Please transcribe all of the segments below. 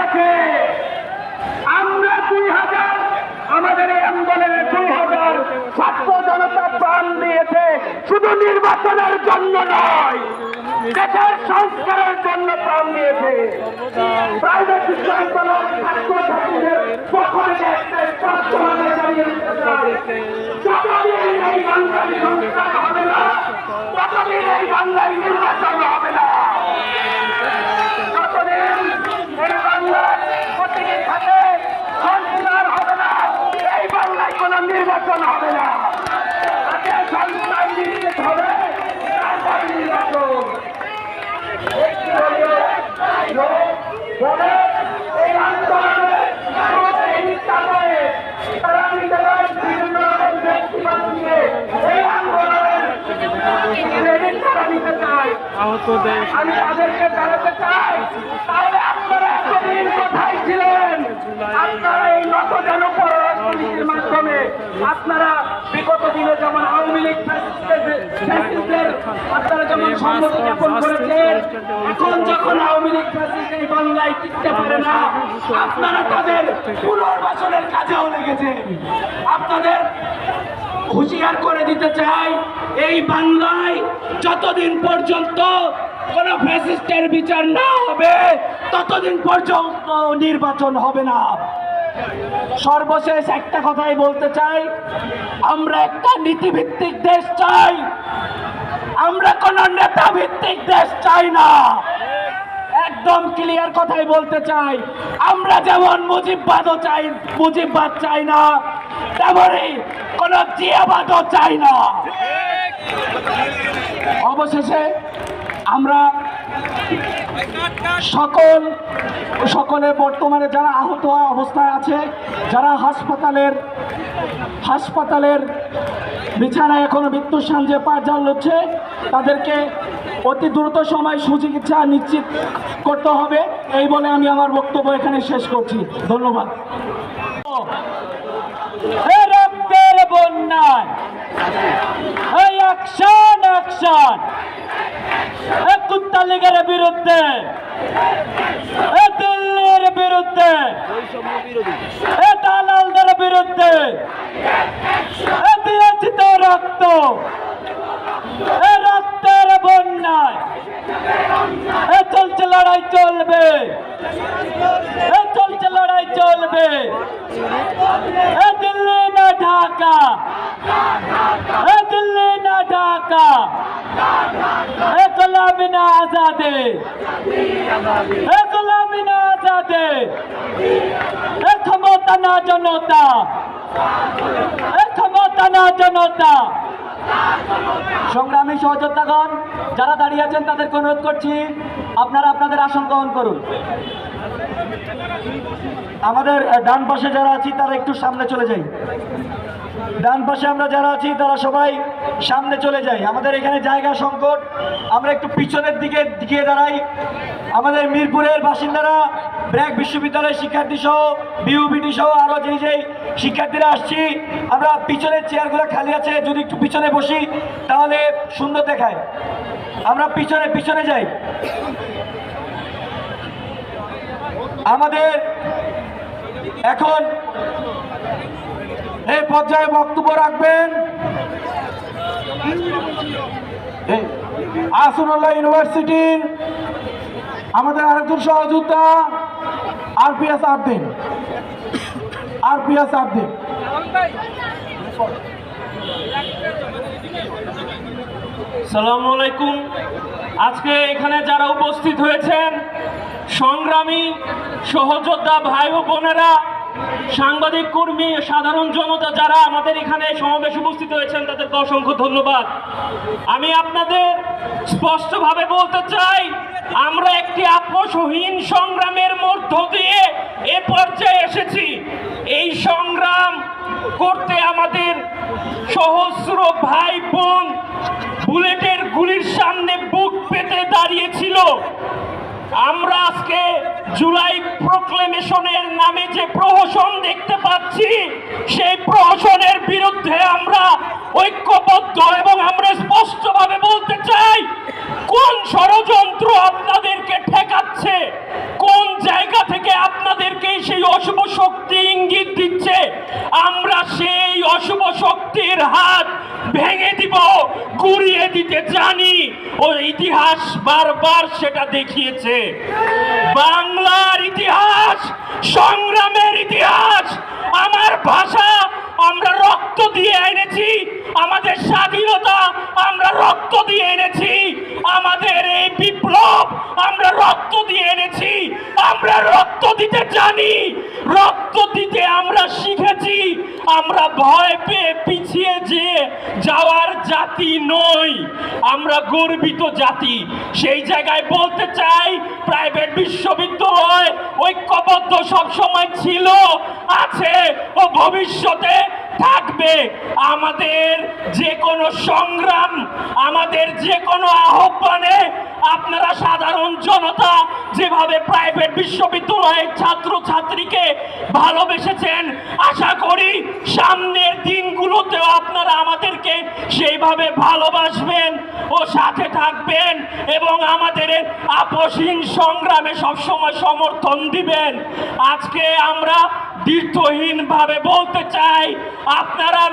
রেখে আমরা 2000 আমাদের এই আন্দোলনে 2000 ছাত্র জনতা প্রাণ দিয়েছে, শুধু নির্বাচনের জন্য নয়, দেশের সংস্কারের জন্য প্রাণ দিয়েছে। প্রাইভেট বিশ্ববিদ্যালয়ের ছাত্রছাত্রীদের পক্ষ থেকে একটা স্পষ্ট ভাবে জানিয়ে দিতে চাই, যতদিন এই বাংলায় সংস্কার হবে না, ততদিন এই বাংলায় নির্বাচন হবে না। যতদিন এই বাংলায় প্রতিদিন থাকে সংস্কার হবে না, এই বাংলায় কোন নির্বাচন হবে না। তাকে সংস্কার নিশ্চিত হবে, তারপর নির্বাচন। এই আন্দোলনে তারা নিজেরা বিভিন্ন রকম ব্যক্তিবাদ দিয়ে এই আন্দোলনের তারা নিতে চায়। আমি তাদেরকে জানাতে চাই, তাহলে আপনারা এতদিন কোথায় ছিলেন? আপনারা এই নতজন পররাষ্ট্রনীতির মাধ্যমে আপনারা বিগত দিনে যেমন আওয়ামী লীগ আপনারা যেমন সম্মতি জ্ঞাপন করেছেন, এখন যখন আওয়ামী লীগ এই বাংলায় টিকতে পারে না, আপনারা তাদের পুনর্বাসনের কাজেও লেগেছে। আপনাদের হুঁশিয়ার করে দিতে চাই, এই বাংলায় যতদিন পর্যন্ত কোন ফ্যাসিস্টের বিচার না হবে, ততদিন পর্যন্ত নির্বাচন হবে না। সর্বশেষ একটা কথাই বলতে চাই, আমরা একটা নীতিভিত্তিক দেশ চাই, আমরা কোন নেতা ভিত্তিক দেশ চাই না। একদম ক্লিয়ার কথাই বলতে চাই, আমরা যেমন মুজিববাদ চাই না, তেমনই কোন জিয়াবাদও চাই না। অবশেষে আমরা সকলে বর্তমানে যারা আহত অবস্থায় আছে, যারা হাসপাতালের বিছানায় এখনো মৃত্যুর সাঞ্জে পার হচ্ছে, তাদেরকে অতি দ্রুত সময় সুচিকিৎসা নিশ্চিত করতে হবে। এই বলে আমি আমার বক্তব্য এখানে শেষ করছি। ধন্যবাদ। রক্তের বন্যায় অ্যাকশন অ্যাকশন, কুত্তা লীগের বিরুদ্ধে, দিল্লির বিরুদ্ধে, দালালদের বিরুদ্ধে দিয়েছি তো রক্ত। রক্তের বন্যায় চলছে লড়াই, চলবে, চলছে লড়াই, চলবে। দিল্লি না ঢাকা, দিল্লি না ঢাকা, গোলামি না আজাদে, গোলামি না আজাদে, ক্ষমতা না জনতা, ক্ষমতা না জনতা। সংগ্রামী সহযোদ্ধাগণ যারা দাঁড়িয়ে আছেন তাদেরকে অনুরোধ করছি, আপনারা আপনাদের আসন গ্রহণ করুন। আমাদের ডান পাশে যারা আছি তারা একটু সামনে চলে যাই। ডান পাশে আমরা যারা আছি তারা সবাই সামনে চলে যাই। আমাদের এখানে জায়গা সংকট, আমরা একটু পিছনের দিকে দাঁড়াই। আমাদের মিরপুরের বাসিন্দারা, ব্র্যাক বিশ্ববিদ্যালয়ের শিক্ষার্থী সহ, বিউবিটি সহ আরো যেই শিক্ষার্থীরা আসছি, আমরা পিছনের চেয়ারগুলো খালি আছে, যদি একটু পিছনে বসি তাহলে সুন্দর দেখায়। আমরা পিছনে যাই। আমাদের এখন এই পর্যায়ে বক্তব্য রাখবেন আসিফুল্লাহ ইউনিভার্সিটির আমাদের আরেকজন সহযোদ্ধা আরপিএস আবদিন। আসসালামু আলাইকুম। আজকে এখানে যারা উপস্থিত হয়েছেন, সংগ্রামী সহযোদ্ধা ভাই ও বোনেরা, সাংবাদিক কর্মী, সাধারণ জনতা যারা আমাদের এখানে সমাবেশে উপস্থিত হয়েছেন, তাদেরকে অসংখ্য ধন্যবাদ। আমি আপনাদের স্পষ্টভাবে বলতে চাই, আমরা একটি আপোষহীন সংগ্রামের মধ্য দিয়ে এ পর্যায়ে এসেছি। এই সংগ্রাম করতে আমাদের সহস্র ভাই বোন বুলেটের গুলির সামনে বুক পেতে দাঁড়িয়েছিল। আমরা আজকে জুলাই প্রক্লেমেশনের নামে যে প্রহসন দেখতে পাচ্ছি, সেই প্রহসনের বিরুদ্ধে আমরা ঐক্যবদ্ধ এবং আমরা স্পষ্টভাবে বলতে চাই, কোন ষড়যন্ত্র আপনাদেরকে ঠেকাচ্ছে, কোন জায়গা থেকে অশুভ শক্তির হাত ভেঙে দিব, গুড়িয়ে দিতে জানি। ও ইতিহাস বারবার সেটা দেখিয়েছে। বাংলার ইতিহাস সংগ্রামের ইতিহাস। আমার ভাষা আমরা রক্ত দিয়ে এনেছি, আমাদের স্বাধীনতা আমরা রক্ত দিয়ে এনেছি, আমাদের এই বিপ্লব আমরা রক্ত দিয়ে এনেছি। আমরা রক্ত দিতে জানি, রক্ত দিতে আমরা শিখেছি। আমরা ভয় পেয়ে পিছিয়ে যাওয়ার জাতি নই, আমরা গর্বিত জাতি। সেই জায়গায় বলতে চাই, প্রাইভেট বিশ্ববিদ্যালয় ঐক্যবদ্ধ সবসময় ছিল, আছে ও ভবিষ্যতে থাকবে। আমাদের যে কোনো সংগ্রাম, আমাদের যে কোনো আহ্বানে আপনারা সাধারণ জনতা যেভাবে প্রাইভেট বিশ্ববিদ্যালয়ের ছাত্র ছাত্রীকে ভালোবেসেছেন, আশা করি সামনের দিনগুলোতেও আপনারা আমাদেরকে সেইভাবে ভালোবাসবেন ও সাথে থাকবেন এবং আমাদের আপসহীন সংগ্রামে সবসময় সমর্থন দিবেন। আজকে আমরা দ্বিতীয়হীনভাবে বলতে চাই, আপনারা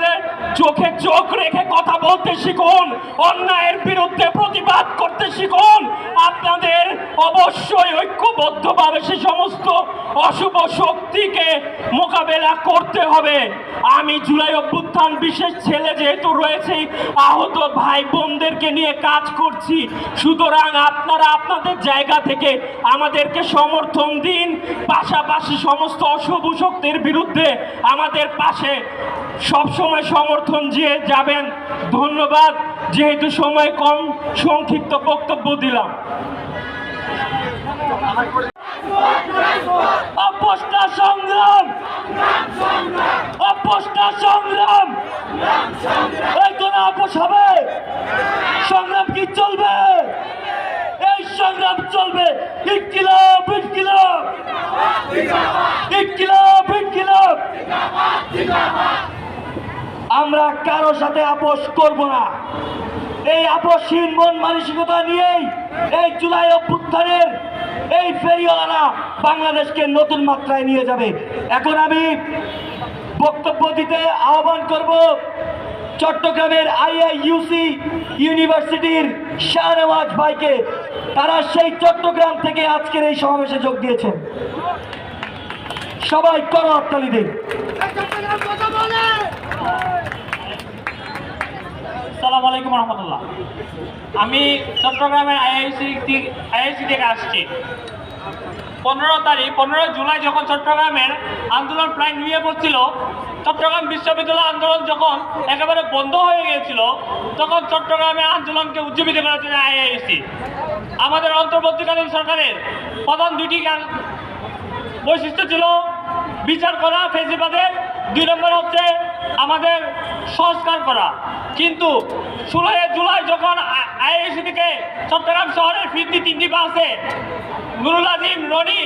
চোখে চোখ রেখে কথা বলতে শিখুন, অন্যায়ের বিরুদ্ধে প্রতিবাদ করতে শিখুন। আপনাদের অবশ্যই ঐক্যবদ্ধভাবে সে সমস্ত অশুভ শক্তিকে মোকাবেলা করতে হবে। আমি জুলাই অভ্যুত্থান বিশেষ ছেলে যেহেতু রয়েছে, আহত ভাই বোনদেরকে নিয়ে কাজ করছি, সুতরাং আপনারা আপনাদের জায়গা থেকে আমাদেরকে সমর্থন দিন, পাশাপাশি সমস্ত অশুভ শক্তির বিরুদ্ধে আমাদের পাশে সবসময় সমর্থন দিয়ে যাবেন। ধন্যবাদ। যেহেতু সময় কম, সংক্ষিপ্ত বক্তব্য দিলাম। আপোষটা সংগ্রাম, আপোষটা সংগ্রাম, এই কোন আপোষ হবে? সংগ্রাম কি চলবে? এই সংগ্রাম চলবে। ইনকিলাব, ইনকিলাব, ইনকিলাব, ইনকিলাব। আমরা কারো সাথে আপোষ করব না। এই আপোষহীন মন মানসিকতা নিয়েই এই জুলাই অভ্যুত্থানের এই ফেরিওয়ালারা বাংলাদেশকে নতুন মাত্রায় নিয়ে যাবে। এখন আমি বক্তব্য দিতে আহ্বান করব চট্টগ্রামের আইআইইউসি ইউনিভার্সিটির শাহনওয়াজ ভাইকে। তারা সেই চট্টগ্রাম থেকে আজকের এই সমাবেশে যোগ দিয়েছেন। সবাই করতালি দিন। আসসালামু আলাইকুম রহমতুল্লাহ। আমি চট্টগ্রামের আইআইসি থেকে আসছি। 15 জুলাই যখন চট্টগ্রামের আন্দোলন প্রায় নুয়ে পড়ছিল, চট্টগ্রাম বিশ্ববিদ্যালয় আন্দোলন যখন একেবারে বন্ধ হয়ে গিয়েছিল, তখন চট্টগ্রামে আন্দোলনকে উজ্জীবিত করেছে আইআইসি। আমাদের অন্তর্বর্তীকালীন সরকারের প্রধান দুইটি বৈশিষ্ট্য ছিল, বিচার করা ফেসিবাদের, 2 নম্বর হচ্ছে আমাদের সংস্কার করা। কিন্তু 16 জুলাই যখন আইআইসি থেকে চট্টগ্রাম শহরের ফিরতি 3টি বাসে নুরুল আজিম, রনি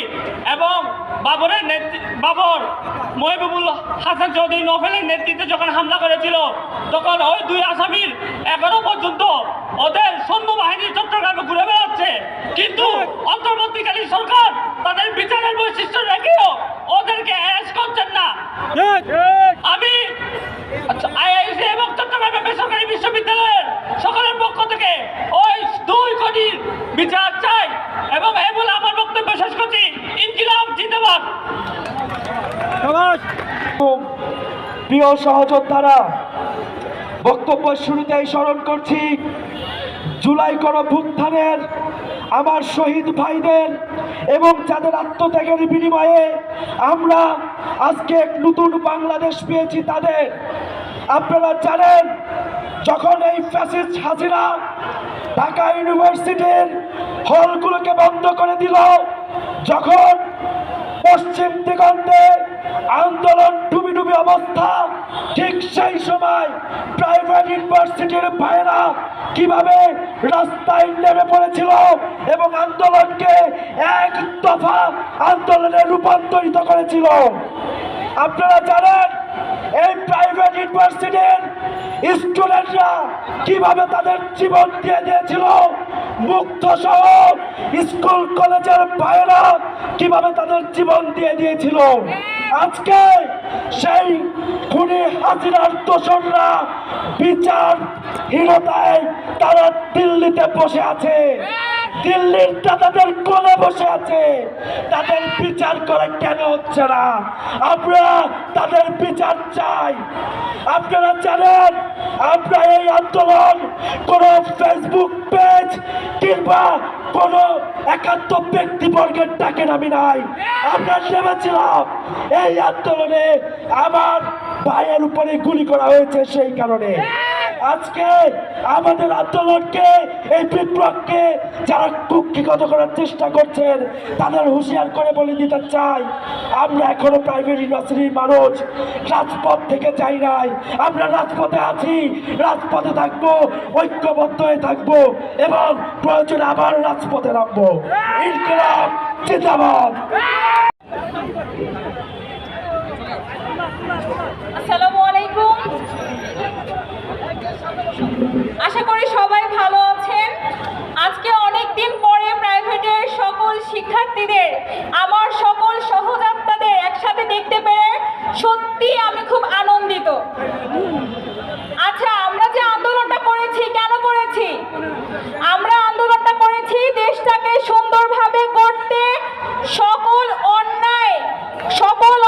এবং বাবর মহিবুল হাসান চৌধুরী নফেলের নেতৃত্বে যখন হামলা করেছিল, তখন ওই 2 আসামির এখনো পর্যন্ত ওদের সৈন্যবাহিনী চট্টগ্রামে ঘুরে বেড়াচ্ছে। কিন্তু অন্তর্বর্তীকালীন সরকার তাদের বিচারের বৈশিষ্ট্য রেখেও ওদেরকে অ্যারেস্ট করছেন না। আমি আইআইসি এবং চট্টগ্রামের বেসরকারি বিশ্ববিদ্যালয়ের সকলের পক্ষ থেকে ওই 2 কোটির বিচার চাই এবং এই বলে আমার বক্তব্য শেষ করছি। ইনকিলাব জিন্দাবাদ। প্রিয় সহযোদ্ধারা, বক্তব্য শুরুতেই স্মরণ করছি জুলাই গণঅভ্যুত্থানের আমার শহীদ ভাইদের এবং যাদের আত্মত্যাগের বিনিময়ে আমরা আজকে এক নতুন বাংলাদেশ পেয়েছি তাদের। আপনারা জানেন, যখন এই ফ্যাসিস্ট হাসিনা ঢাকা ইউনিভার্সিটির হলগুলোকে বন্ধ করে দিল, যখন পশ্চিম দিগন্তে আন্দোলন ডুবি ডুবি অবস্থা, ঠিক সেই সময় প্রাইভেট ইউনিভার্সিটির ভাইয়েরা কিভাবে রাস্তায় নেমে পড়েছিল এবং আন্দোলনকে এক দফা আন্দোলনে রূপান্তরিত করেছিল। আপনারা জানেন, এই প্রাইভেট ইউনিভার্সিটির স্টুডেন্টরা কিভাবে তাদের জীবন দিয়ে দিয়েছিল মুক্ত সহ স্কুল কলেজের ভাইয়েরা কিভাবে তাদের জীবন দিয়ে দিয়েছিল, আজকে সেই খুনি হাসিনার দোসররা বিচারহীনতায় তারা দিল্লিতে বসে আছে, দিল্লির তাদের কোলে বসে আছে। তাদের বিচার করে কেন হচ্ছে না? আমরা তাদের বিচার চাই। আপনারা জানেন, আমরা এই আন্দোলন কোন ফেসবুক পেজ কিংবা কোন একান্ত ব্যক্তিবর্গের ডাকে নামি নাই। আমরা নেমেছিলাম এই আন্দোলনে, আমার ভাইয়ের উপরে গুলি করা হয়েছে সেই কারণে। আজকে আমাদের আন্দোলনকে, এই বিপ্লবকে যারা কুক্ষিগত করার চেষ্টা করছেন তাদের হুঁশিয়ার করে বলে দিতে চাই, আমরা এখনো প্রাইভেট ইউনিভার্সিটির মানুষ, রাজপথ থেকে যাই নাই। আমরা রাজপথে আছি, রাজপথে থাকবো, ঐক্যবদ্ধ হয়ে থাকবো এবং প্রয়োজনে আবার রাজপথে নামবো। ইনকিলাব জিন্দাবাদ। আসসালামু আলাইকুম। আশা করি সবাই ভালো আছেন। আজকে অনেক দিন পরে প্রাইভেটের সকল শিক্ষার্থীদের, আমার সকল সহযাত্রীদের একসাথে দেখতে পেরে সত্যি আমি খুব আনন্দিত। আচ্ছা, আমরা যে আন্দোলনটা করেছি, কেন করেছি? আমরা আন্দোলনটা করেছি দেশটাকে সুন্দরভাবে করতে, সকল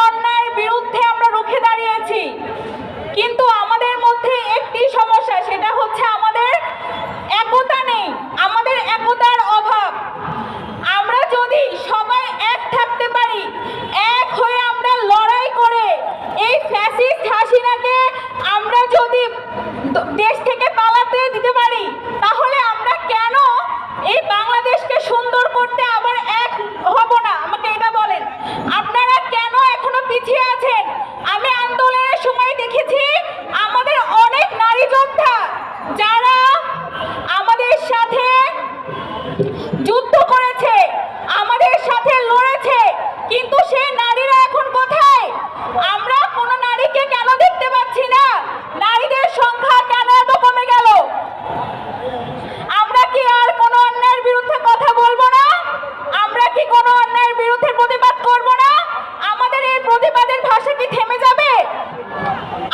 অন্যায়ের বিরুদ্ধে আমরা রুখে দাঁড়িয়েছি। কিন্তু আমাদের মধ্যে একটি সমস্যা, সেটা হচ্ছে আমাদের একতা নেই, আমাদের একতার অভাব। আমরা যদি সবাই এক থাকতে পারি, এক হয়ে আমরা লড়াই করে এই ফ্যাসিস্ট হাসিনাকে আমরা যদি দেশ থেকে পালাতে দিতে পারি, তাহলে আমরা কেন এই বাংলাদেশকে সুন্দর করতে আবার এক হব না? আমাকে এটা বলেন, আপনারা কেন এখনো পিছিয়ে আছেন? আমি আন্দোলনের সময় দেখেছি আমাদের অনেক নারী যোদ্ধা যারা আমাদের সাথে যুদ্ধ করেছে, আমাদের সাথে লড়েছে, কিন্তু সেই নারীরা এখন কোথায়? আমরা কোনো নারীকে কেন দেখতে পাচ্ছি না? নারীদের সংখ্যা কেন এত কমে গেল? আমরা কি আর কোনো অন্যায়ের বিরুদ্ধে কথা বলবো না? আমরা কি কোনো অন্যায়ের বিরুদ্ধে প্রতিবাদ করব না? আমাদের এই প্রতিবাদের ভাষা কি থেমে যাবে?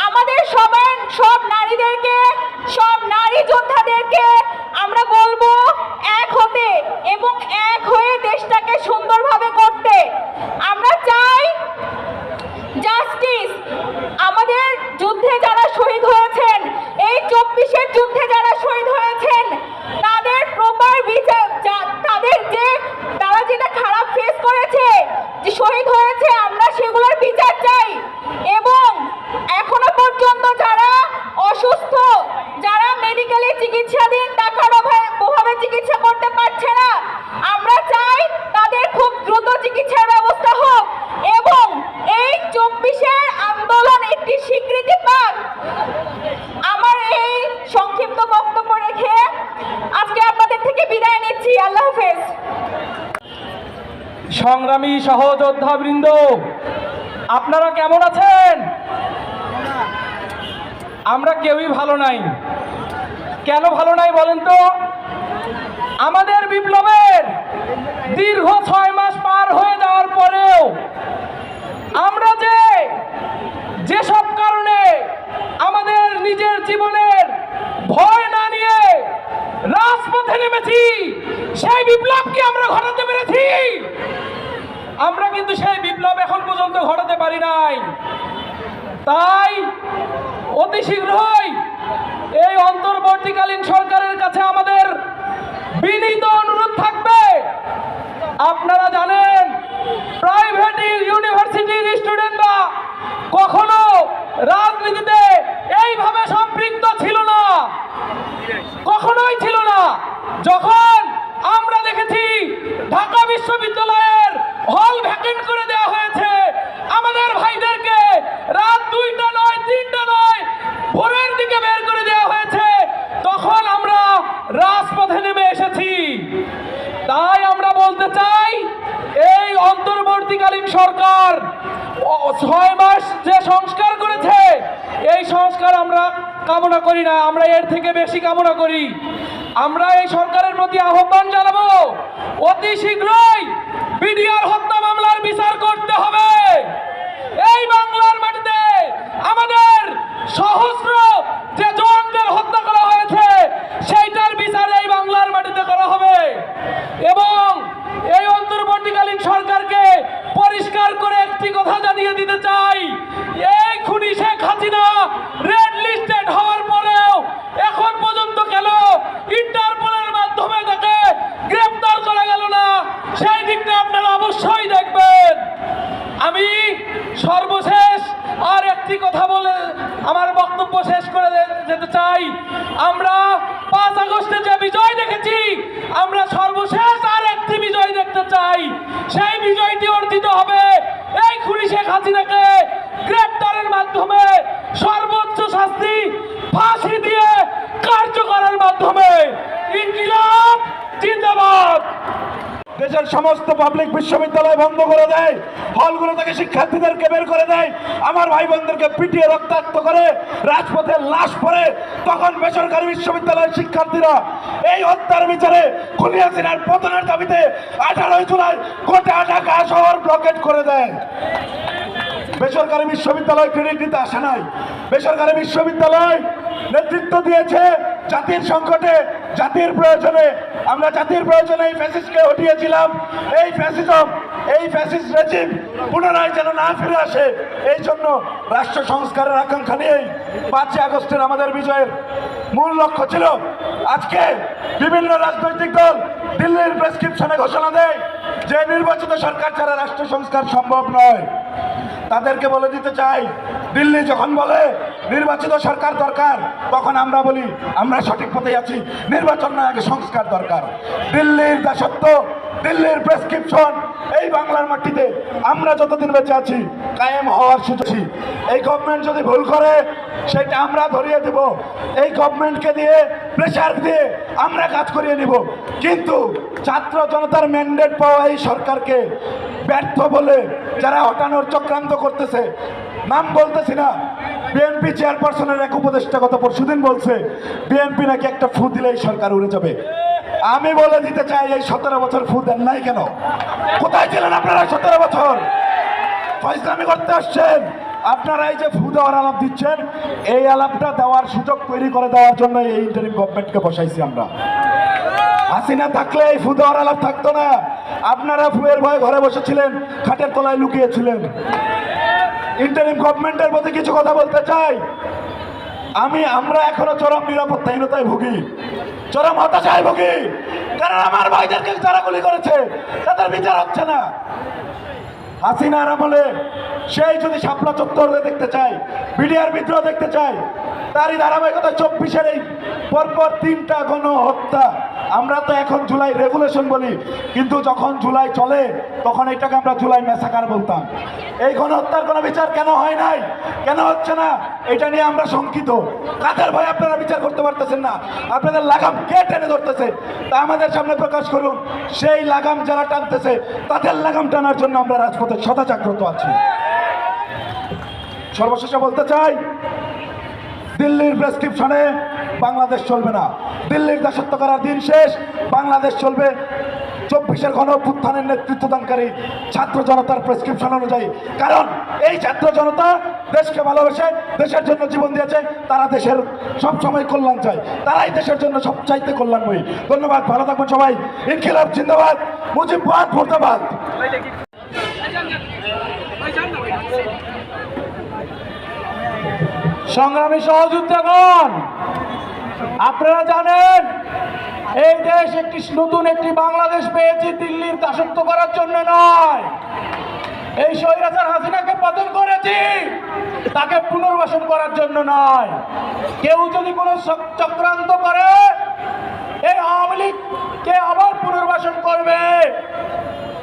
আমাদের সব নারীদেরকে, সব নারী যোদ্ধাদেরকে আমরা বলবো এক হতে এবং এক হয়ে দেশটাকে সুন্দরভাবে করতে। আমরা চাই জাস্টিস। আমাদের যুদ্ধে যারা শহীদ হয়েছেন, এই 24-এর যুদ্ধে যারা শহীদ হয়েছেন, তাদের প্রপার বিচার, তারা যেটা খারাপ ফেস করেছে, যে শহীদ হয়েছে, আমরা সেগুলোর বিচার চাই। এবং এখনো পর্যন্ত যারা অসুস্থ, যারা মেডিকেলি চিকিৎসাধীন, টাকার অভাবে চিকিৎসা করতে পারছে না, আমরা চাই তাদের খুব দ্রুত চিকিৎসার ব্যবস্থা হোক এবং এই 24-এর আন্দোলন একটি স্বীকৃতি পাক। আমার এই সংক্ষিপ্ত বক্তব্য রেখে আজকে আপনাদের থেকে বিদায় নিচ্ছি। আল্লাহ হাফেজ। সংগ্রামী সহযোদ্ধাবৃন্দ, আপনারা কেমন আছেন? আমরা কেউই ভালো নাই। কেন ভালো নাই বলেন তো? আমাদের বিপ্লবের দীর্ঘ 6 মাস পার হয়ে যাওয়ার পরেও আমরা যেসব কারণে আমাদের নিজের জীবনের ভয় না নিয়ে রাজপথে নেমেছি, সেই বিপ্লব কি আমরা ঘটাতে পেরেছি? আমরা কিন্তু সেই বিপ্লব এখন পর্যন্ত ঘটাতে পারি নাই। তাই অতি শীঘ্রই এই অন্তর্বর্তীকালীন সরকারের কাছে আমাদের বিনীত অনুরোধ থাকবে, আপনারা জানেন প্রাইভেট ইউনিভার্সিটির স্টুডেন্টরা কখনো রাজনীতিতে এইভাবে সম্পৃক্ত ছিল না, কখনোই ছিল না। যখন আমরা দেখেছি ঢাকা বিশ্ববিদ্যালয়ের হল ভ্যাকেন্ট করে দেওয়া হয়েছে, আমাদের ভাইদেরকে রাত 2টা নয় 3টা নয় ভোরের দিকে বের করে দেওয়া হয়েছে, তখন আমরা রাজপথে নেমে এসেছি। তাই আমরা বলতে চাই, এই অন্তর্বর্তীকালীন সরকার 6 মাস যে সংস্কার করেছে, এই সংস্কার আমরা কামনা করি না, আমরা এর থেকে বেশি কামনা করি। আমরা এই সরকারের প্রতি আহ্বান জানাবো, অতি শীঘ্রই বিডিআর হত্যা মামলার বিচার করতে হবে। এই বাংলার মাটিতে আমাদের সহস্র যে জওয়ানদের হত্যা করা হয়েছে সেইটার বিচার এই বাংলার মাটিতে করা হবে। এবং এই অন্তর্বর্তীকালীন সরকারকে পরিষ্কার করে একটি কথা জানিয়ে দিতে চাই, এই খুনি শেখ হাসিনা রেড লিস্টেড হওয়ার পরেও এখন পর্যন্ত কেন ইন্টারপোলের মাধ্যমে তাকে গ্রেফতার করা গেল না, সেই দিকটা আপনারা অবশ্যই দেখবেন। আমি সর্বশেষ আর একটি কথা বলে আমার বক্তব্য শেষ করে যেতে চাই। আমরা 5 আগস্টে যে বিজয় দেখেছি, আমরা সর্বশেষ আর একটি বিজয় দেখতে চাই। সেই বিজয়টি অর্জিত হবে এই খুনি শেখ হাসিনাকে গ্রেফতারের মাধ্যমে, সর্বোচ্চ শাস্তি ফাঁসি দিয়ে কার্যকরের মাধ্যমে। ইনকিলাব জিন্দাবাদ। দেশের সমস্ত পাবলিক বিশ্ববিদ্যালয় বন্ধ করে দেয়, হলগুলো থেকে শিক্ষার্থীদেরকে বের করে দেয়, আমার ভাই বোনদেরকে পিটিয়ে রক্তাক্ত করে রাজপথে লাশ পড়ে, তখন বেসরকারি বিশ্ববিদ্যালয়ের শিক্ষার্থীরা এই হত্যার বিচারে খুনি হাসিনার পতনের দাবিতে 18 জুলাই গোটা ঢাকা শহর ব্লকেট করে দেয়। বেসরকারি বিশ্ববিদ্যালয় ক্রেডিট নিতে আসে নাই, বেসরকারি বিশ্ববিদ্যালয় নেতৃত্ব দিয়েছে জাতির সংকটে, জাতির প্রয়োজনে। আমরা জাতির প্রয়োজনে এই ফ্যাসিস্টকে হটিয়েছিলাম। এই ফ্যাসিজম, এই ফ্যাসিস্ট রেজিম পুনরায় যেন না ফিরে আসে, এই জন্য রাষ্ট্র সংস্কারের আকাঙ্ক্ষা নিয়েই 5 আগস্টের আমাদের বিজয়ের মূল লক্ষ্য ছিল। আজকে বিভিন্ন রাজনৈতিক দল দিল্লির প্রেসক্রিপশনে ঘোষণা দেয় যে নির্বাচিত সরকার ছাড়া রাষ্ট্র সংস্কার সম্ভব নয়। তাদেরকে বলে দিতে চাই, দিল্লি যখন বলে নির্বাচিত সরকার দরকার, তখন আমরা বলি আমরা সঠিক পথে আছি, নির্বাচন না, আগে সংস্কার দরকার। দিল্লির দাসত্ব, দিল্লির প্রেসক্রিপশন এই বাংলার মাটিতে আমরা যতদিন বেঁচে আছি কায়েম হওয়ার সুযোগ। এই গভর্নমেন্ট যদি ভুল করে সেটা আমরা ধরিয়ে দেব, এই গভর্নমেন্টকে দিয়ে প্রেশার দিয়ে আমরা কাজ করিয়ে নিব। কিন্তু ছাত্র জনতার ম্যান্ডেট পাওয়া এই সরকারকে ব্যর্থ বলে যারা হটানোর চক্রান্ত করতেছে, নাম বলতেছি না, বিএনপি চেয়ারপারসনের এক উপদেষ্টা গত পরশুদিন বলছে বিএনপি নাকি একটা ফু দিলেই সরকার উড়ে যাবে। আমি বলে দিতে চাই, এই 17 বছর ফু দেন নাই কেন? কোথায় ছিলেন আপনারা 17 বছর? ফয়জলামি করতে আসছেন আপনারা। এই যে ফু দেওয়ার আলাপ দিচ্ছেন, এই আলাপটা দেওয়ার সুযোগ তৈরি করে দেওয়ার জন্য এই ইন্টারিম গভর্নমেন্টকে বসাইছি আমরা। হাসিনা থাকলে এই ফু দেওয়ার আলাপ থাকতো না। আপনারা ফুয়ের ভয়ে ঘরে বসেছিলেন, খাটের তলায় লুকিয়েছিলেন। ইন্টারিম গভর্নমেন্টের প্রতি কিছু কথা বলতে চাই। আমরা এখনো চরম নিরাপত্তাহীনতায় ভুগি, চরম হতাশায় ভুগি, কারণ আমার ভাইদেরকে যারা গুলি করেছে তাদের বিচার হচ্ছে না। হাসিনার আমলে সেই যদি শাপলা চত্বর দেখতে চাই, বিডিআর বিদ্রোহ দেখতে চাই, তারই ধারাবাহিকতা 24-এর এই পরপর 3টা গণহত্যা। আমরা তো এখন জুলাই রেগুলেশন বলি, কিন্তু যখন জুলাই চলে তখন এটাকে আমরা জুলাই ম্যাসাকার বলতাম। এই গণহত্যার কোনো বিচার কেন হয় নাই, কেন হচ্ছে না, এটা নিয়ে আমরা শঙ্কিত। কাদের ভয় আপনারা বিচার করতে পারতেছেন না? আপনাদের লাগাম কে টেনে ধরতেছে তা আমাদের সামনে প্রকাশ করুন। সেই লাগাম যারা টানতেছে তাদের লাগাম টানার জন্য আমরা রাজপথে সদা জাগ্রত আছি। সর্বশেষে বলতে চাই, দিল্লির প্রেসক্রিপশনে বাংলাদেশ চলবে না। দিল্লির দাসত্ব করার দিন শেষ, বাংলাদেশ চলবে 24-এর গণঅভ্যুত্থানের নেতৃত্বদানকারী ছাত্র জনতার প্রেসক্রিপশন অনুযায়ী। কারণ এই ছাত্র জনতা দেশকে ভালোবেসে, দেশের জন্য জীবন দিয়েছে, তারা দেশের সবসময় কল্যাণ চায়, তারাই দেশের জন্য সবচাইতে কল্যাণময়ী। ধন্যবাদ, ভালো থাকবেন সবাই। ইনকিলাব জিন্দাবাদ, মুজিববাদ মুর্দাবাদ। সংগ্রামী সহযোদ্ধাগণ, আপনারা জানেন এই দেশ নতুন একটি বাংলাদেশ পেয়েছে দিল্লির দাসত্ব করার জন্য নয়। এই স্বৈরাচার হাসিনাকে পতন করেছি তাকে পুনর্বাসন করার জন্য নয়। কেউ যদি কোনো চক্রান্ত করে এই আওয়ামী লীগকে আবার পুনর্বাসন করবে,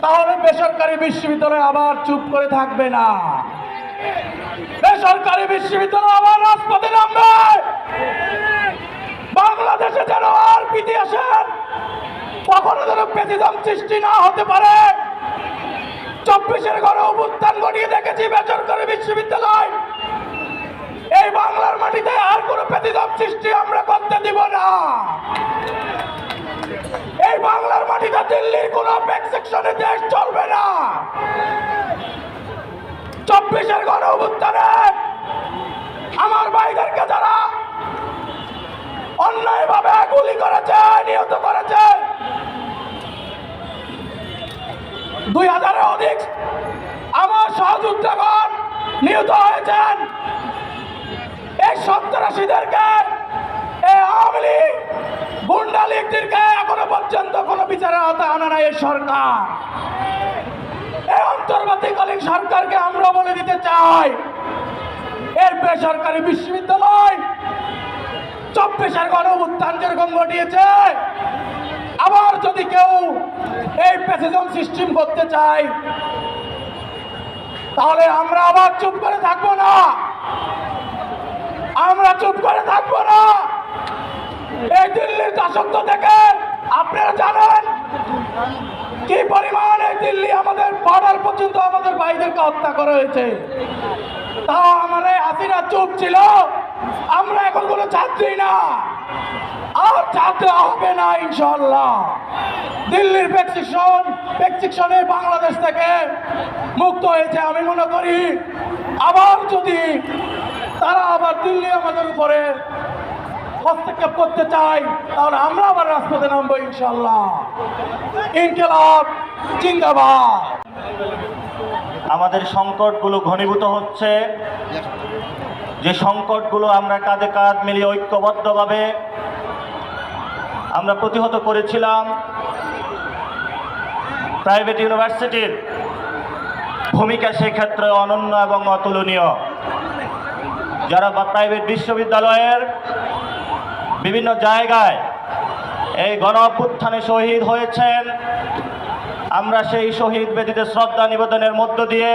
তাহলে বেসরকারি বিশ্ববিদ্যালয় আবার চুপ করে থাকবে না। বেসরকারি বিশ্ববিদ্যালয় আবার রাজপথে নামবে। বাংলাদেশে যেন আর ইতিহাসের কখনো যেন ব্যতিক্রম সৃষ্টি না হতে পারে। 24-এর গণঅভ্যুত্থান ঘটিয়ে দেখেছি বেসরকারি বিশ্ববিদ্যালয়। এই বাংলার মাটিতে আর কোনো ব্যতিক্রম সৃষ্টি আমরা করতে দিব না। এই বাংলার মাটিতে দিল্লির কোন ব্যাক সেকশনে দেশ চলবে না। 24-এর গণ অভ্যুত্থানে আমার ভাইদেরকে যারা অন্যায়ভাবে গুলি করেছে, নিহত করেছে, 2000-এর অধিক আমার সহযোদ্ধাগণ নিহত হয়েছেন। এই সন্ত্রাসীদেরকে, এই আওয়ামী লীগ গুন্ডা লীগদেরকে এখনো পর্যন্ত কোনো বিচারের আওতায় আনা নাই এই সরকার। এই অন্তর্বর্তীকালীন সরকারকে আমরা বলে দিতে চাই, এর বেসরকারি বিশ্ববিদ্যালয় 24-এর গণ অভ্যুত্থান যেরকম ঘটিয়েছে, আবার যদি কেউ এই প্যাসেজম সিস্টেম করতে চায়, তাহলে আমরা আবার চুপ করে থাকবো না। আমরা চুপ করে থাকবো না। এই দিল্লির দাসত্ব থেকে আপনারা জানেন কি পরিমাণ এই দিল্লি আমাদের বর্ডার পর্যন্ত আমাদের ভাইদেরকে হত্যা করা হয়েছে। তাও আমাদের হাসিনা চুপ ছিল। আমরা এখন কোনো ছাত্রী না, আর ছাত্র হবে না ইনশাল্লাহ। দিল্লির প্রেসক্রিপশনে বাংলাদেশ থেকে মুক্ত হয়েছে। আমি মনে করি আবার যদি তারা আবার দিল্লি আমাদের উপরে হস্তক্ষেপ করতে চায়, তাহলে আমরা আবার রাজপথে নামবো ইনশাল্লাহ। ইনকিলাব জিন্দাবাদ। আমাদের সংকটগুলো ঘনীভূত হচ্ছে, যে সংকটগুলো আমরা কাঁধে কাঁধ মিলিয়ে ঐক্যবদ্ধভাবে আমরা প্রতিহত করেছিলাম। প্রাইভেট ইউনিভার্সিটির ভূমিকা সেক্ষেত্রে অনন্য এবং অতুলনীয়। যারা প্রাইভেট বিশ্ববিদ্যালয়ের বিভিন্ন জায়গায় এই গণ অভ্যুত্থানে শহীদ হয়েছেন, আমরা সেই শহীদ বেদিতে শ্রদ্ধা নিবেদনের মধ্য দিয়ে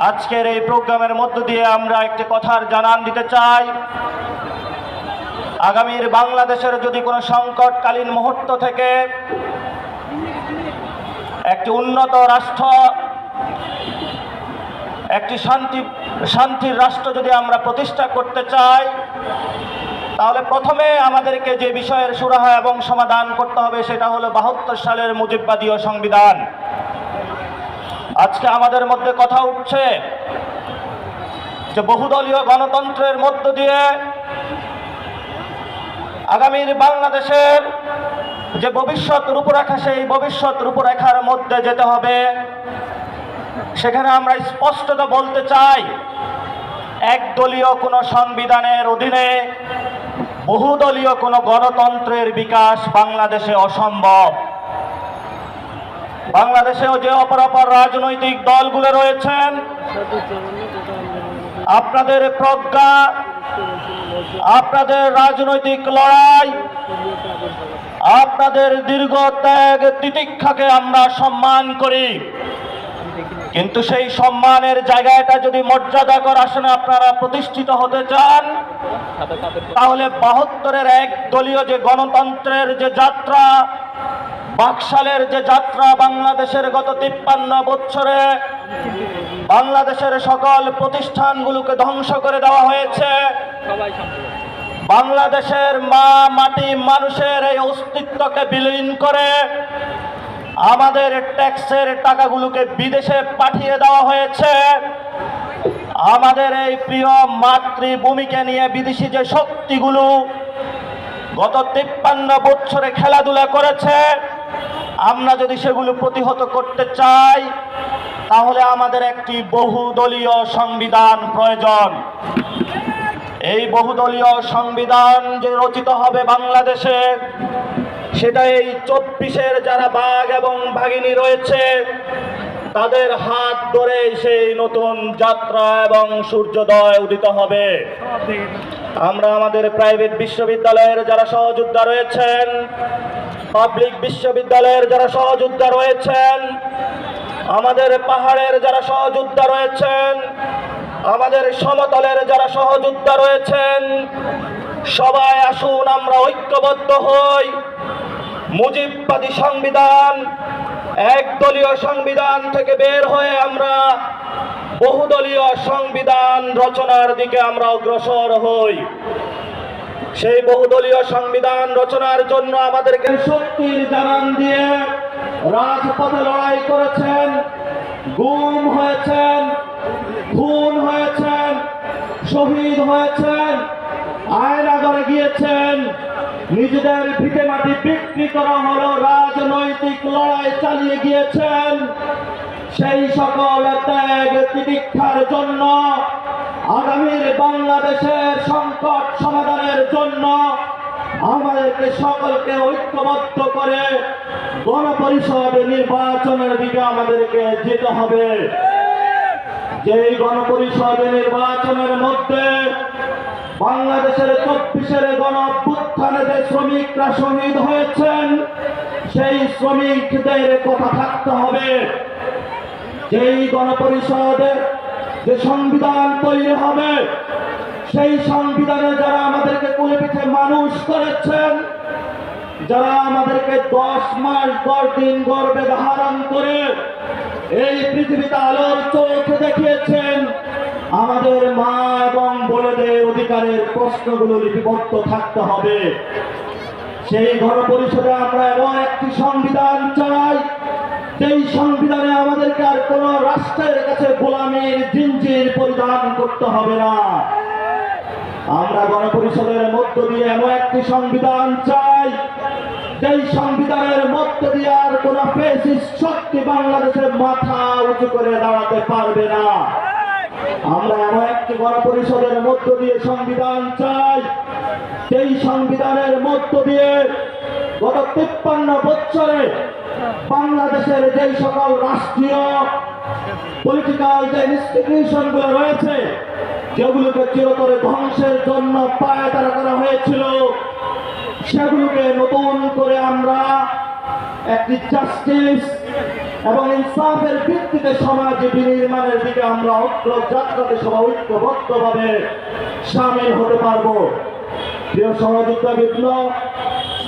আজকের এই প্রোগ্রামের মধ্য দিয়ে আমরা একটি কথার জানান দিতে চাই। আগামীর বাংলাদেশের যদি কোনো সংকটকালীন মুহূর্ত থেকে একটি উন্নত রাষ্ট্র, একটি শান্তির রাষ্ট্র যদি আমরা প্রতিষ্ঠা করতে চাই, তাহলে প্রথমে আমাদেরকে যে বিষয়ের সুরাহা এবং সমাধান করতে হবে সেটা হলো 72 সালের মুজিববাদীয় সংবিধান। আজকে আমাদের মধ্যে কথা উঠছে যে বহুদলীয় গণতন্ত্রের মধ্য দিয়ে আগামীর বাংলাদেশের যে ভবিষ্যৎ রূপরেখা, সেই ভবিষ্যৎ রূপরেখার মধ্যে যেতে হবে। সেখানে আমরা স্পষ্টত বলতে চাই, একদলীয় কোনো সংবিধানের অধীনে বহুদলীয় কোনো গণতন্ত্রের বিকাশ বাংলাদেশে অসম্ভব। বাংলাদেশেও যে অপরাপর রাজনৈতিক দলগুলো রয়েছেন, আপনাদের প্রজ্ঞা, আপনাদের রাজনৈতিক লড়াই, আপনাদের দীর্ঘ ত্যাগ তিতিক্ষাকে আমরা সম্মান করি, কিন্তু সেই সম্মানের জায়গাটা যদি মর্যাদাকর আসনে আপনারা প্রতিষ্ঠিত হতে চান, তাহলে 72-এর একদলীয় যে গণতন্ত্রের যে যাত্রা, বাকশালের যে যাত্রা, বাংলাদেশের গত 53 বছরে বাংলাদেশের সকল প্রতিষ্ঠানগুলোকে ধ্বংস করে দেওয়া হয়েছে। বাংলাদেশের মা মাটি মানুষের এই অস্তিত্বকে বিলীন করে আমাদের ট্যাক্সের টাকাগুলোকে বিদেশে পাঠিয়ে দেওয়া হয়েছে। আমাদের এই প্রিয় মাতৃভূমিকে নিয়ে বিদেশি যে শক্তিগুলো গত 53 বছরে খেলাধুলা করেছে, আমরা যদি সেগুলো প্রতিহত করতে চাই, তাহলে আমাদের একটি বহুদলীয় সংবিধান প্রয়োজন। এই বহুদলীয় সংবিধান যে রচিত হবে বাংলাদেশে, সেটা এই 24-এর যারা বাঘ এবং ভাগিনী রয়েছে, তাদের হাত ধরে সেই নতুন যাত্রা এবং সূর্যোদয় উদিত হবে। আমরা আমাদের প্রাইভেট বিশ্ববিদ্যালয়ের যারা সহযোদ্ধা রয়েছেন, পাবলিক বিশ্ববিদ্যালয়ের যারা সহযোদ্ধা রয়েছেন, আমাদের পাহাড়ের যারা সহযোদ্ধা রয়েছেন, আমাদের সমতলের যারা সহযোদ্ধা রয়েছেন, সবাই আসুন আমরা ঐক্যবদ্ধ হই। মুজিববাদী সংবিধান, একদলীয় সংবিধান থেকে বের হয়ে আমরা বহুদলীয় সংবিধান রচনার দিকে আমরা অগ্রসর হই। সেই বহুদলীয় সংবিধান রচনার জন্য আমাদেরকে শক্তির জানান দিয়ে রাজপথে লড়াই করেছেন, গুম হয়েছেন, খুন হয়েছেন, শহীদ হয়েছেন, আয়নাগরে গিয়েছেন, নিজেদের ভিটে মাটি বিক্রি করা হলো, রাজনৈতিক লড়াই চালিয়ে গিয়েছেন। সেই সকল ত্যাগ তিতিক্ষার জন্য আগামীর বাংলাদেশের সংকট সমাধানের জন্য আমাদেরকে সকলকে ঐক্যবদ্ধ করে গণপরিষদ নির্বাচনের দিকে আমাদেরকে যেতে হবে। যেই গণপরিষদ নির্বাচনের মধ্যে বাংলাদেশের 24-এর গণ অভ্যুত্থানে যে শ্রমিকরা শহীদ হয়েছেন, সেই শ্রমিকদের কথা থাকতে হবে। যেই গণপরিষদের যে সংবিধান তৈরি হবে, সেই সংবিধানে যারা আমাদেরকে কোলে পিঠে মানুষ করেছেন, যারা আমাদেরকে 10 মাস 10 দিন গর্ভে ধারণ করে এই পৃথিবীতে আলোর চোখ দেখিয়েছেন, আমাদের মা এবং বোনেদের অধিকারের প্রশ্নগুলো লিপিবদ্ধ থাকতে হবে। সেই গণপরিষদে আমরা এমন একটি সংবিধান চাই, যেই সংবিধানে আমাদেরকে আর কোন রাষ্ট্রের কাছে গোলামীর জিঞ্জির পরিধান করতে হবে না। আমরা গণপরিষদের মধ্য দিয়ে এমন একটি সংবিধান চাই, যেই সংবিধানের মধ্য দিয়ে আর কোন ফ্যাসিস্ট শক্তি বাংলাদেশের মাথা উঁচু করে দাঁড়াতে পারবে না। আমরা এমন একটি গণপরিষদের মধ্য দিয়ে সংবিধান চাই, সেই সংবিধানের মধ্য দিয়ে গত 53 বছরে বাংলাদেশের যেই সকল রাষ্ট্রীয় পলিটিক্যাল যে ইনস্টিটিউশন গুলো রয়েছে, যেগুলোকে চিরতরে ধ্বংসের জন্য পায়তারা করা হয়েছিল, সেগুলোকে নতুন করে আমরা একটি জাস্টিস এবং ইনসাফের ভিত্তিতে সমাজ বিনির্মাণের দিকে আমরা অগ্রযাত্রাতে সবাই ঐক্যবদ্ধভাবে সামিল হতে পারবো। প্রিয় সহযোগিতাবৃন্দ,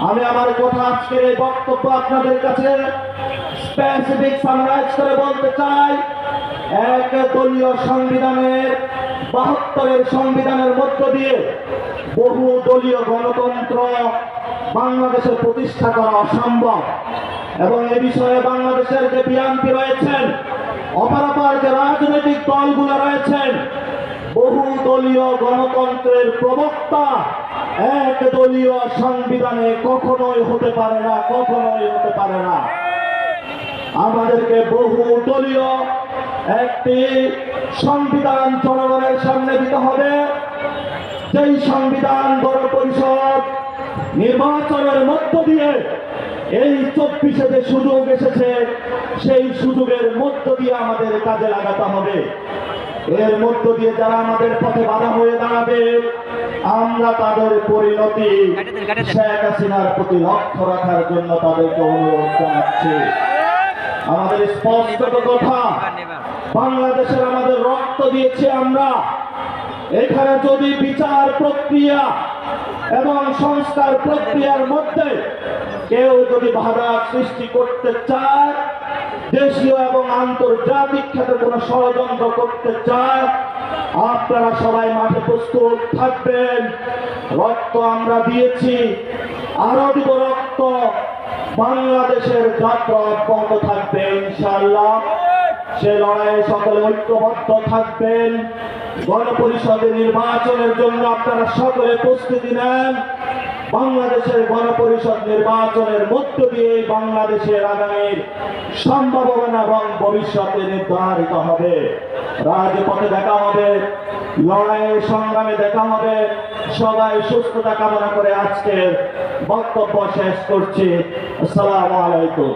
আমি আমার কথা আজকের এই বক্তব্য আপনাদের কাছে স্পেসিফিক সামরাইজ করে বলতে চাই। এক দলীয় সংবিধানের 72-এর সংবিধানের মধ্য দিয়ে বহু দলীয় গণতন্ত্র বাংলাদেশে প্রতিষ্ঠা করা অসম্ভব, এবং এ বিষয়ে বাংলাদেশের যে বিএনপি রয়েছেন, অপরাপর যে রাজনৈতিক দলগুলো রয়েছেন, বহু দলীয় গণতন্ত্রের প্রবক্তা এক দলীয় সংবিধানে কখনোই হতে পারে না, কখনোই হতে পারে না। আমাদেরকে বহু দলীয় একটি সংবিধান জনগণের সামনে দিতে হবে। যেই সংবিধান গণপরিষদ নির্বাচনের মধ্য দিয়ে এই 24-এ যে সুযোগ এসেছে, সেই সুযোগের মধ্য দিয়ে আমাদের কাজে লাগাতে হবে। এর মধ্য দিয়ে যারা আমাদের পথে বাধা হয়ে দাঁড়াবে, আমরা তাদের পরিণতি শেখ হাসিনার প্রতি লক্ষ্য রাখার জন্য তাদেরকে অনুরোধ জানাচ্ছি। আমাদের স্পষ্ট কথা, বাংলাদেশের আমাদের রক্ত দিয়েছি আমরা। এখানে যদি বিচার প্রক্রিয়া এবং সংস্কার প্রক্রিয়ার মধ্যে কেউ যদি বাধা সৃষ্টি করতে চায়, দেশীয় এবং আন্তর্জাতিক ক্ষেত্রে কোনো ষড়যন্ত্র করতে চায়, আপনারা সবাই মাঠে প্রস্তুত থাকবেন। রক্ত আমরা দিয়েছি, আরো দিব রক্ত। বাংলাদেশের যাত্রা অব্যাহত থাকবে ইনশাআল্লাহ। সে লড়াইয়ে সকলে ঐক্যবদ্ধ থাকবেন। গণপরিষদের নির্বাচনের জন্য আপনারা সকলে প্রস্তুতি নেন। বাংলাদেশের গণপরিষদ নির্বাচনের মধ্য দিয়ে বাংলাদেশের আগামীর সম্ভাবনা এবং ভবিষ্যতে নির্ধারিত হবে। রাজপথে দেখা হবে, লড়াইয়ের সংগ্রামে দেখা হবে। সবাই সুস্থতা কামনা করে আজকের বক্তব্য শেষ করছি। আসসালামু আলাইকুম।